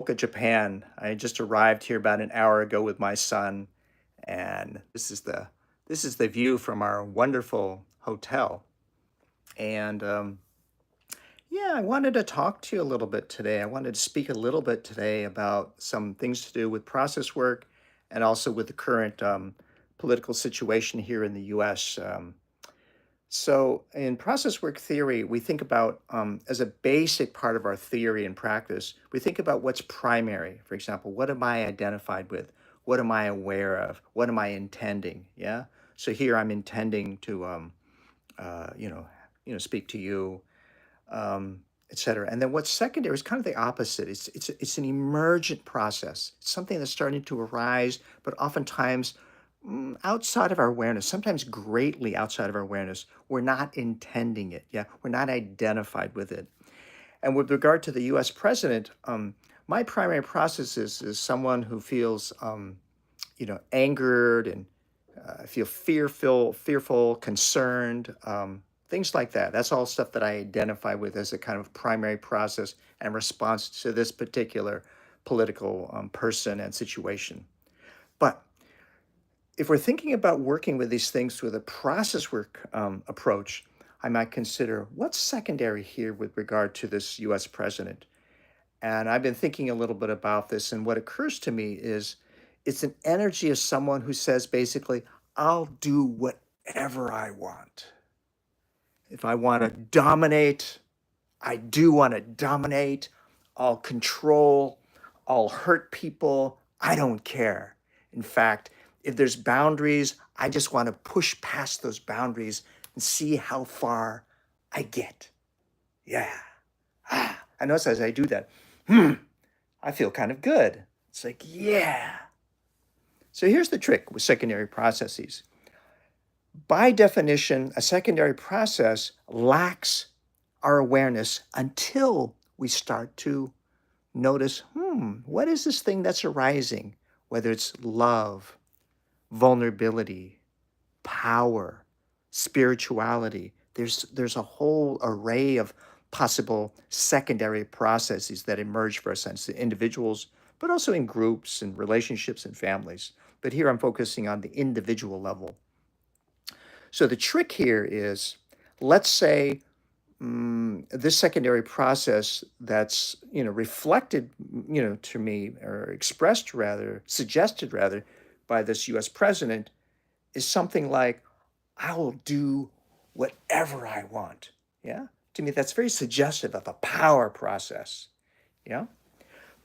Fukuoka, Japan. I just arrived here about an hour ago with my son, and this is the view from our wonderful hotel. And yeah, I wanted to talk to you a little bit today. I wanted to speak a little bit today about some things to do with process work and also with the current political situation here in the U.S. So, in process work theory, we think about, as a basic part of our theory and practice, we think about what's primary. For example, what am I identified with? What am I aware of? What am I intending? Yeah. So here I'm intending to, uh, you know, speak to you, et cetera. And then what's secondary is kind of the opposite. It's an emergent process. It's something that's starting to arise, but oftentimes outside of our awareness, sometimes greatly outside of our awareness. We're not intending it. Yeah, we're not identified with it. And with regard to the U.S. president, my primary process is someone who feels, angered and feel fearful, concerned, things like that. That's all stuff that I identify with as a kind of primary process and response to this particular political person and situation. But if we're thinking about working with these things with a process work approach, I might consider what's secondary here with regard to this US president. And I've been thinking a little bit about this, and what occurs to me is it's an energy of someone who says basically, I'll do whatever I want. If I want to dominate, I do want to dominate. I'll control. I'll hurt people. I don't care. In fact, if there's boundaries, I just want to push past those boundaries and see how far I get. Yeah. I notice as I do that, I feel kind of good. It's like, yeah. So here's the trick with secondary processes. By definition, a secondary process lacks our awareness until we start to notice, what is this thing that's arising? Whether it's love, vulnerability, power, spirituality. There's a whole array of possible secondary processes that emerge for us as individuals, but also in groups and relationships and families. But here I'm focusing on the individual level. So the trick here is, let's say this secondary process that's reflected to me, or expressed rather, suggested rather, by this U.S. president is something like, I will do whatever I want. Yeah, to me that's very suggestive of a power process. Yeah,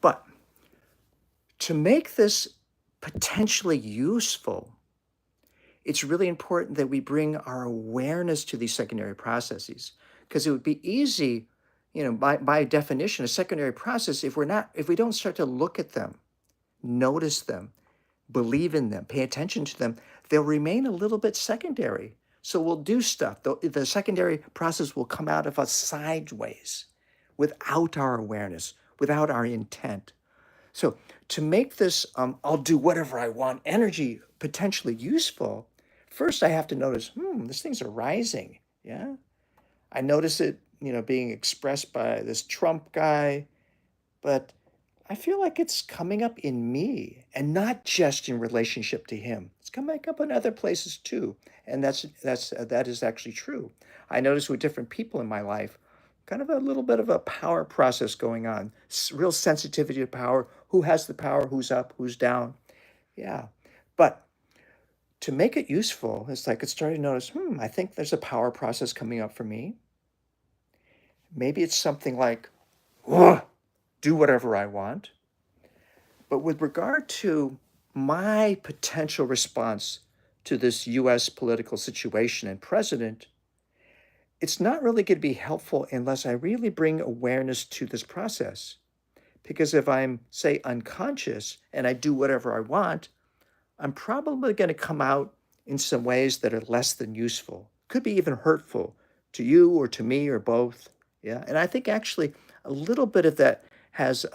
but to make this potentially useful, it's really important that we bring our awareness to these secondary processes, because it would be easy, by definition, a secondary process, if we don't start to look at them, notice them, believe in them, pay attention to them, they'll remain a little bit secondary. So we'll do stuff. The secondary process will come out of us sideways without our awareness, without our intent. So to make this I'll do whatever I want energy potentially useful, first I have to notice, this thing's arising. Yeah. I notice it, being expressed by this Trump guy, but I feel like it's coming up in me and not just in relationship to him. It's coming up in other places too. And that is actually true. I notice with different people in my life, kind of a little bit of a power process going on, real sensitivity to power, who has the power, who's up, who's down. Yeah. But to make it useful, it's like it's starting to notice, I think there's a power process coming up for me. Maybe it's something like, do whatever I want. But with regard to my potential response to this US political situation and president, it's not really going to be helpful unless I really bring awareness to this process. Because if I'm, say, unconscious and I do whatever I want, I'm probably going to come out in some ways that are less than useful, could be even hurtful to you or to me or both. Yeah. And I think actually a little bit of that has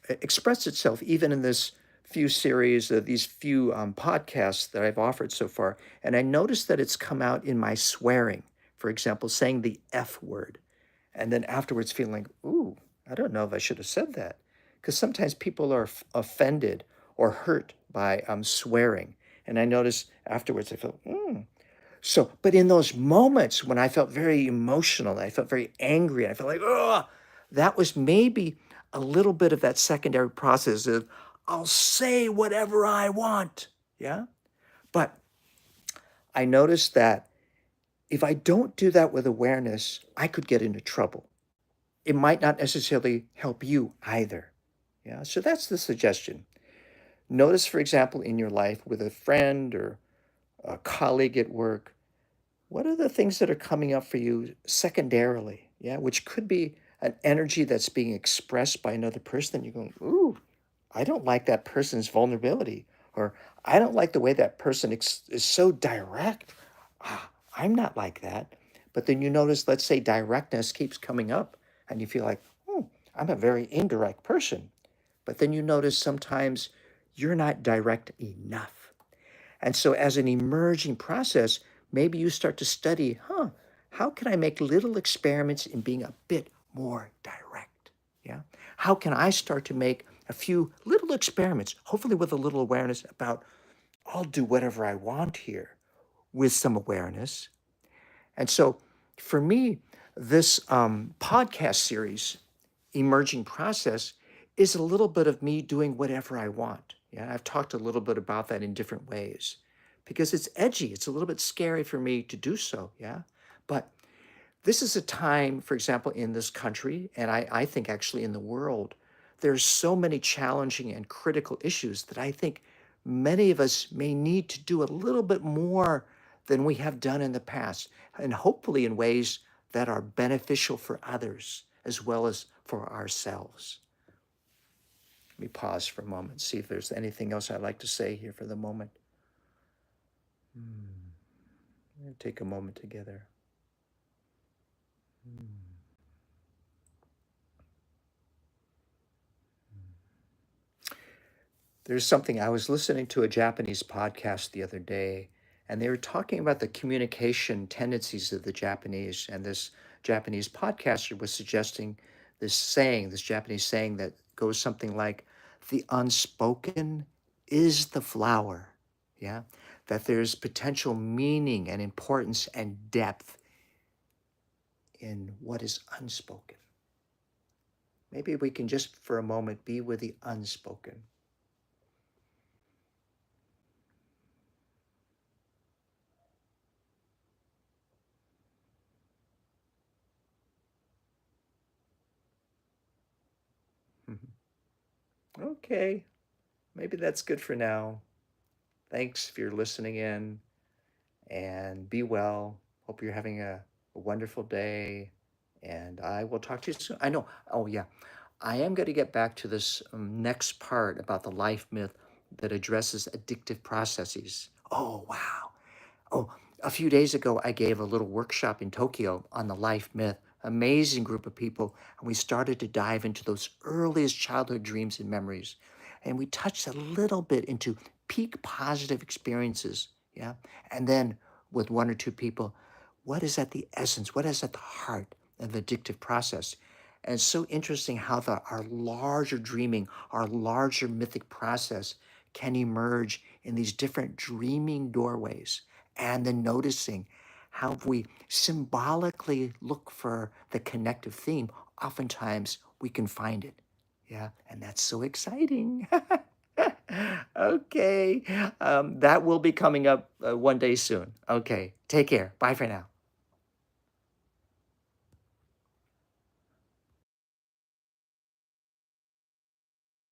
expressed itself even in this few series, these few podcasts that I've offered so far. And I noticed that it's come out in my swearing, for example, saying the F word, and then afterwards feeling like, ooh, I don't know if I should have said that. because sometimes people are offended or hurt by swearing. And I noticed afterwards, I felt, So, but in those moments when I felt very emotional, I felt very angry, and I felt like, oh, that was maybe a little bit of that secondary process of, I'll say whatever I want. Yeah. But I noticed that if I don't do that with awareness, I could get into trouble. It might not necessarily help you either. Yeah. So that's the suggestion. Notice, for example, in your life with a friend or a colleague at work, what are the things that are coming up for you secondarily? Yeah, which could be an energy that's being expressed by another person. You're going, ooh, I don't like that person's vulnerability, or I don't like the way that person is so direct. I'm not like that. But then you notice, let's say directness keeps coming up, and you feel like, I'm a very indirect person. But then you notice sometimes you're not direct enough. And so, as an emerging process, maybe you start to study, how can I make little experiments in being a bit more direct? Yeah. How can I start to make a few little experiments, hopefully with a little awareness about, I'll do whatever I want here with some awareness. And so, for me, this podcast series, Emerging Process, is a little bit of me doing whatever I want. Yeah, I've talked a little bit about that in different ways because it's edgy. It's a little bit scary for me to do so. Yeah. But this is a time, for example, in this country, and I think actually in the world, there's so many challenging and critical issues that I think many of us may need to do a little bit more than we have done in the past, and hopefully in ways that are beneficial for others as well as for ourselves. Let me pause for a moment, see if there's anything else I'd like to say here for the moment. Take a moment together. There's something, I was listening to a Japanese podcast the other day, and they were talking about the communication tendencies of the Japanese. And this Japanese podcaster was suggesting this Japanese saying that goes something like, the unspoken is the flower. Yeah. That there's potential meaning and importance and depth in what is unspoken. Maybe we can just for a moment be with the unspoken. Okay, maybe that's good for now. Thanks if you're listening in, and be well. Hope you're having a wonderful day, and I will talk to you soon. I know. Oh, yeah. I am going to get back to this next part about the life myth that addresses addictive processes. Oh, wow. Oh, a few days ago, I gave a little workshop in Tokyo on the life myth. Amazing group of people. And we started to dive into those earliest childhood dreams and memories. And we touched a little bit into peak positive experiences. Yeah. And then with one or two people, what is at the essence, what is at the heart of the addictive process? And it's so interesting how our larger dreaming, our larger mythic process can emerge in these different dreaming doorways, and then noticing how if we symbolically look for the connective theme, oftentimes we can find it. Yeah, and that's so exciting. Okay, that will be coming up one day soon. Okay, take care. Bye for now.